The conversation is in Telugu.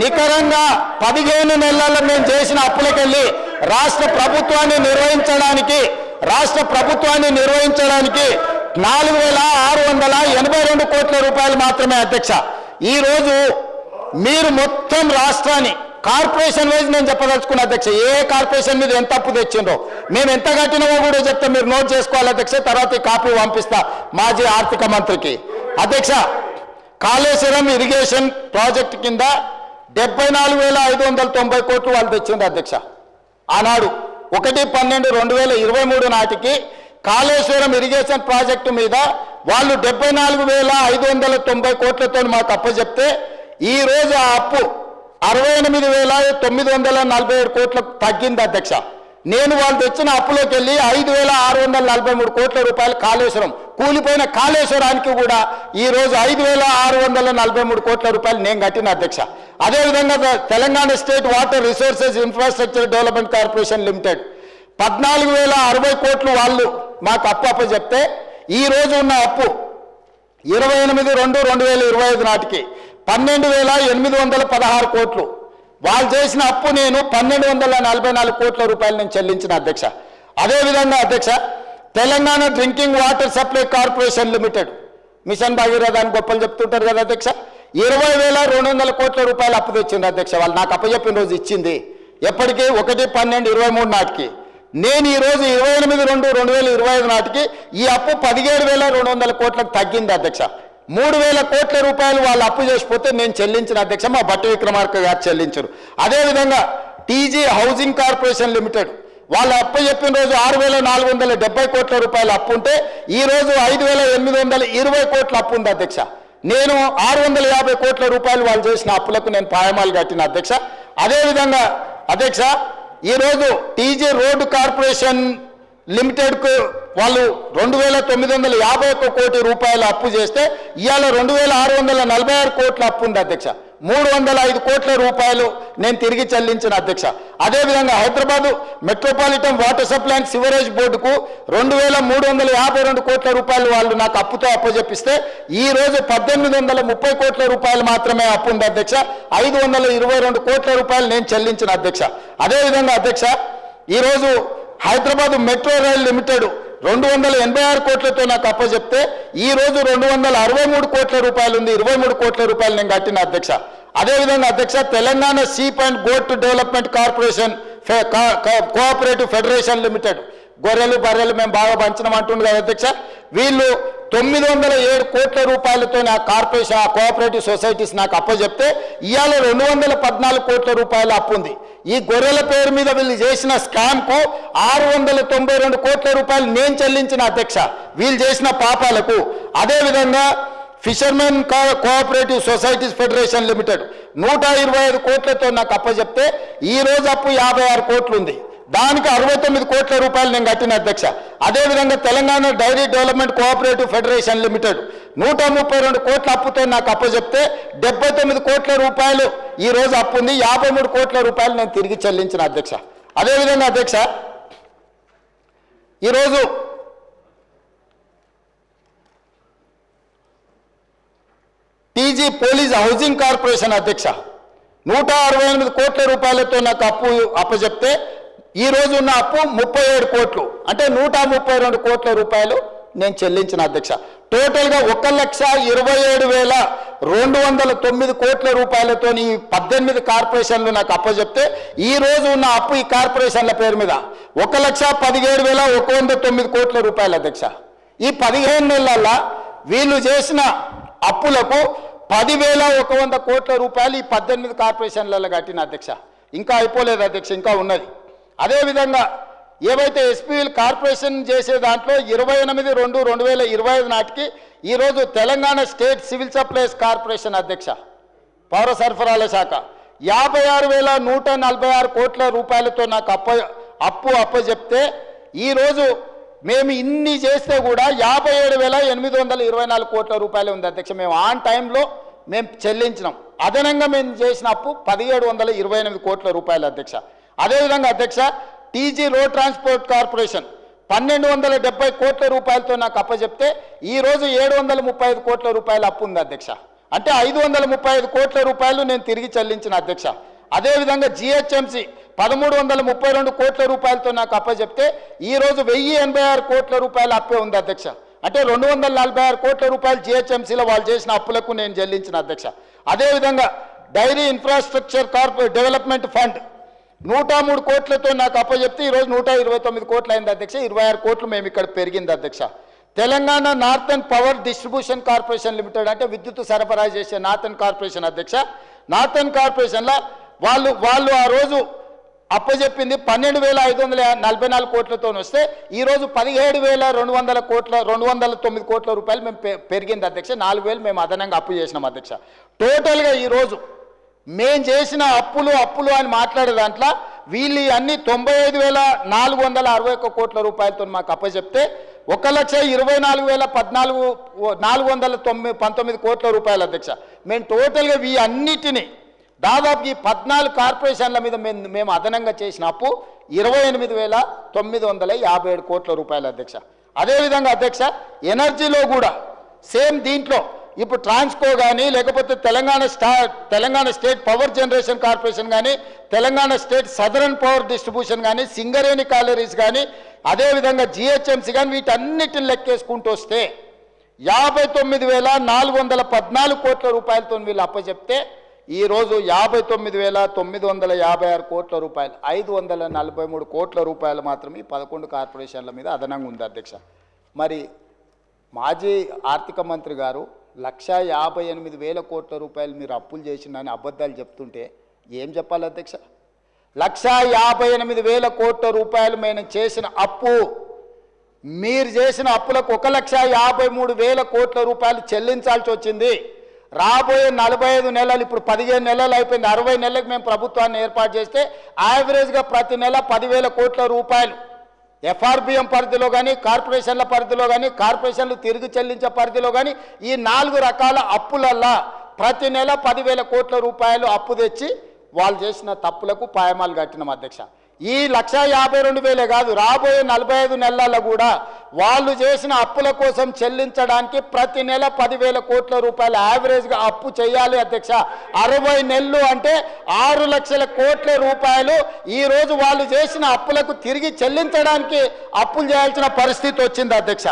నికరంగా 15 నెలల్లో మేము చేసిన అప్పులకెళ్ళి రాష్ట్ర ప్రభుత్వాన్ని నిర్వహించడానికి 4,682 కోట్ల రూపాయలు మాత్రమే అధ్యక్ష. ఈరోజు మీరు మొత్తం రాష్ట్రాన్ని కార్పొరేషన్ వైజ్ నేను చెప్పదలుచుకున్న అధ్యక్ష, ఏ కార్పొరేషన్ మీద ఎంత అప్పు తెచ్చిండ్రో మేము ఎంత కట్టినామో కూడా చెప్తా, మీరు నోట్ చేసుకోవాలి అధ్యక్ష. తర్వాత ఈ కాపీ పంపిస్తా మాజీ ఆర్థిక మంత్రికి. అధ్యక్ష, కాళేశ్వరం ఇరిగేషన్ ప్రాజెక్టు కింద 74,590 కోట్లు వాళ్ళు తెచ్చిండ్రు అధ్యక్ష. ఆనాడు 1/12/2023 నాటికి కాళేశ్వరం ఇరిగేషన్ ప్రాజెక్టు మీద వాళ్ళు 74,590 కోట్లతో మాకు అప్పచెప్తే ఈ రోజు ఆ అప్పు 68,947 కోట్లకు తగ్గింది అధ్యక్ష. నేను వాళ్ళు తెచ్చిన అప్పులోకి వెళ్ళి 5,643 కోట్ల రూపాయలు కాళేశ్వరం కూలిపోయిన కాళేశ్వరానికి కూడా ఈ రోజు 5,643 కోట్ల రూపాయలు నేను కట్టిన అధ్యక్ష. అదేవిధంగా Telangana state water resources infrastructure development corporation limited 14,060 కోట్లు వాళ్ళు మాకు అప్పు చెప్తే ఈ రోజు ఉన్న అప్పు 28/2/2025 నాటికి 12,816 కోట్లు. వాళ్ళు చేసిన అప్పు నేను 1,244 కోట్ల రూపాయలు నేను చెల్లించిన అధ్యక్ష. అదేవిధంగా అధ్యక్ష, Telangana drinking water supply corporation limited mission Bhagiratha అని గొప్పలు చెప్తుంటారు కదా అధ్యక్ష, 20,200 కోట్ల రూపాయలు అప్పు తెచ్చింది అధ్యక్ష. వాళ్ళు నాకు అప్పచెప్పిన రోజు ఇచ్చింది ఎప్పటికీ 1/12/23 నాటికి. నేను ఈరోజు 28/2/2025 నాటికి ఈ అప్పు 17,200 కోట్లకు తగ్గింది అధ్యక్ష. 3,000 కోట్ల రూపాయలు వాళ్ళు అప్పు చేసిపోతే నేను చెల్లించిన అధ్యక్ష, మా భట్టి విక్రమార్క గారు చెల్లించరు. అదేవిధంగా టీజీ హౌసింగ్ కార్పొరేషన్ లిమిటెడ్ వాళ్ళు అప్పు చెప్పిన రోజు 6,470 కోట్ల రూపాయలు అప్పు ఉంటే ఈ రోజు 5,820 కోట్ల అప్పు ఉంది అధ్యక్ష. నేను 650 కోట్ల రూపాయలు వాళ్ళు చేసిన అప్పులకు నేను పాయమాలు కట్టిన అధ్యక్ష. అదేవిధంగా అధ్యక్ష, ఈరోజు టీజీ రోడ్డు కార్పొరేషన్ లిమిటెడ్కు వాళ్ళు 2,951 కోటి రూపాయలు అప్పు చేస్తే ఇవాళ 2,646 కోట్ల అప్పు ఉంది అధ్యక్ష. 305 కోట్ల రూపాయలు నేను తిరిగి చెల్లించిన అధ్యక్ష. అదేవిధంగా Hyderabad metropolitan water supply and sewerage బోర్డుకు 2,352 కోట్ల రూపాయలు వాళ్ళు నాకు అప్పుతో అప్పచెప్పిస్తే ఈ రోజు 1,830 కోట్ల రూపాయలు మాత్రమే అప్పు ఉంది అధ్యక్ష. 522 కోట్ల రూపాయలు నేను చెల్లించిన అధ్యక్ష. అదేవిధంగా అధ్యక్ష, ఈరోజు హైదరాబాదు మెట్రో రైల్ లిమిటెడ్ 286 కోట్లతో నాకు అప్పచెప్తే ఈ రోజు 263 కోట్ల రూపాయలు ఉంది, 23 కోట్ల రూపాయలు నేను కట్టిన అధ్యక్ష. అదేవిధంగా అధ్యక్ష, Telangana sheep and goat development corporation cooperative federation limited గొర్రెలు బర్రెలు మేము బాగా పంచడం అంటుంది కదా అధ్యక్ష, వీళ్ళు 907 కోట్ల రూపాయలతో నా కార్పొరేషన్ కోఆపరేటివ్ సొసైటీస్ నాకు అప్పచెప్తే ఇవాళ 214 కోట్ల రూపాయల అప్పు ఉంది. ఈ గొర్రెల పేరు మీద వీళ్ళు చేసిన స్కామ్కు 692 కోట్ల రూపాయలు నేను చెల్లించిన అధ్యక్ష వీళ్ళు చేసిన పాపాలకు. అదేవిధంగా fishermen cooperative societies federation limited 125 కోట్లతో నాకు అప్పచెప్తే ఈ రోజు అప్పు 56 కోట్లు ఉంది, దానికి 69 కోట్ల రూపాయలు నేను కట్టిన అధ్యక్ష. అదేవిధంగా Telangana dairy development cooperative federation limited 132 కోట్ల అప్పుతో నాకు అప్పచెప్తే 79 కోట్ల రూపాయలు ఈ రోజు అప్పు ఉంది, 53 కోట్ల రూపాయలు నేను తిరిగి చెల్లించిన అధ్యక్ష. అదేవిధంగా అధ్యక్ష, ఈరోజు టీజీ పోలీస్ హౌసింగ్ కార్పొరేషన్ అధ్యక్ష 168 కోట్ల రూపాయలతో నాకు అప్పచెప్తే ఈ రోజు ఉన్న అప్పు 37 కోట్లు, అంటే 132 కోట్ల రూపాయలు నేను చెల్లించిన అధ్యక్ష. టోటల్గా 1,27,209 కోట్ల రూపాయలతో ఈ 18 కార్పొరేషన్లు నాకు అప్పచెప్తే ఈ రోజు ఉన్న అప్పు ఈ కార్పొరేషన్ల పేరు మీద 1,17,109 కోట్ల రూపాయలు అధ్యక్ష. ఈ 15 నెలల వీళ్ళు చేసిన అప్పులకు 10,100 కోట్ల రూపాయలు ఈ 18 కార్పొరేషన్లలో కట్టిన అధ్యక్ష. ఇంకా అయిపోలేదు అధ్యక్ష, ఇంకా ఉన్నది. అదేవిధంగా ఏవైతే ఎస్పీఎల్ కార్పొరేషన్ చేసే దాంట్లో 28/2/2025 నాటికి ఈరోజు Telangana state civil supplies corporation అధ్యక్ష పౌర సరఫరాల శాఖ 56,146 కోట్ల రూపాయలతో నాకు అప్పచెప్తే ఈరోజు మేము ఇన్ని చేస్తే కూడా 57,824 కోట్ల రూపాయలు ఉంది అధ్యక్ష. మేము ఆన్ టైంలో మేము చెల్లించినాం. అదనంగా మేము చేసిన అప్పు 1,728 కోట్ల రూపాయలు అధ్యక్ష. అదేవిధంగా అధ్యక్ష, టీజీ రోడ్ ట్రాన్స్పోర్ట్ కార్పొరేషన్ 1,270 కోట్ల రూపాయలతో నాకు అప్పచెప్తే ఈరోజు 735 కోట్ల రూపాయల అప్పు ఉంది అధ్యక్ష. అంటే 535 కోట్ల రూపాయలు నేను తిరిగి చెల్లించిన అధ్యక్ష. అదేవిధంగా జిహెచ్ఎంసి 1332 కోట్ల రూపాయలతో నాకు అప్పచెప్తే ఈరోజు 1086 కోట్ల రూపాయల అప్పే ఉంది అధ్యక్ష. అంటే 246 కోట్ల రూపాయలు జిహెచ్ఎంసీలో వాళ్ళు చేసిన అప్పులకు నేను చెల్లించిన అధ్యక్ష. అదేవిధంగా డైరీ ఇన్ఫ్రాస్ట్రక్చర్ డెవలప్మెంట్ ఫండ్ 103 కోట్లతో నాకు అప్పచెప్తే ఈరోజు 129 కోట్లు అయింది అధ్యక్ష. 26 కోట్లు మేము ఇక్కడ పెరిగింది అధ్యక్ష. Telangana northern power distribution corporation limited అంటే విద్యుత్ సరఫరా చేసే నార్థన్ కార్పొరేషన్ అధ్యక్ష. నార్థన్ కార్పొరేషన్లో వాళ్ళు ఆ రోజు అప్పచెప్పింది 12,544 కోట్లతో వస్తే ఈరోజు 17,209 కోట్ల రూపాయలు మేము పెరిగింది అధ్యక్ష. 4,000 మేము అదనంగా అప్పు చేసినాం అధ్యక్ష. టోటల్గా ఈరోజు మేము చేసిన అప్పులు అని మాట్లాడే దాంట్లో వీళ్ళు అన్ని 95,461 కోట్ల రూపాయలతో మాకు అప్పచెప్తే 1,24,419 కోట్ల రూపాయలు అధ్యక్ష. మేము టోటల్గా ఈ అన్నిటినీ దాదాపు ఈ 14 కార్పొరేషన్ల మీద మేము అదనంగా చేసిన అప్పు 28,957 కోట్ల రూపాయలు అధ్యక్ష. అదేవిధంగా అధ్యక్ష ఎనర్జీలో కూడా సేమ్ దీంట్లో ఇప్పుడు ట్రాన్స్కో కానీ లేకపోతే Telangana state power generation corporation కానీ Telangana state southern power distribution కానీ సింగరేణి కాలరీస్ కానీ అదేవిధంగా జిహెచ్ఎంసీ కానీ వీటన్నిటిని లెక్కేసుకుంటూ వస్తే 59,414 కోట్ల రూపాయలతో వీళ్ళు అప్పచెప్తే ఈరోజు 59,956 కోట్ల రూపాయలు 543 కోట్ల రూపాయలు మాత్రమే 11 కార్పొరేషన్ల మీద అదనంగా ఉంది అధ్యక్ష. మరి మాజీ ఆర్థిక మంత్రి గారు 1,58,000 కోట్ల రూపాయలు మీరు అప్పులు చేసిందని అబద్ధాలు చెప్తుంటే ఏం చెప్పాలి అధ్యక్ష? 1,58,000 కోట్ల రూపాయలు మేము చేసిన అప్పు, మీరు చేసిన అప్పులకు 1,53,000 కోట్ల రూపాయలు చెల్లించాల్సి వచ్చింది. రాబోయే 45 నెలలు ఇప్పుడు 15 నెలలు అయిపోయింది, 60 నెలలకు మేము ప్రభుత్వాన్ని ఏర్పాటు చేస్తే యావరేజ్గా ప్రతి నెల 10,000 కోట్ల రూపాయలు ఎఫ్ఆర్బిఎం పరిధిలో కానీ కార్పొరేషన్ల పరిధిలో కానీ కార్పొరేషన్లు తిరిగి చెల్లించే పరిధిలో కానీ ఈ 4 రకాల అప్పులల్లా ప్రతి నెల 10,000 కోట్ల రూపాయలు అప్పు తెచ్చి వాళ్ళు చేసిన తప్పులకు పాయమాలు కట్టినాం అధ్యక్ష. ఈ 1,52,000 కాదు, రాబోయే 45 నెలల్లో కూడా వాళ్ళు చేసిన అప్పుల కోసం చెల్లించడానికి ప్రతి నెల 10,000 కోట్ల రూపాయలు యావరేజ్గా అప్పు చేయాలి అధ్యక్ష. 60 నెలలు అంటే 6 లక్షల కోట్ల రూపాయలు ఈరోజు వాళ్ళు చేసిన అప్పులకు తిరిగి చెల్లించడానికి అప్పులు చేయాల్సిన పరిస్థితి వచ్చింది అధ్యక్ష.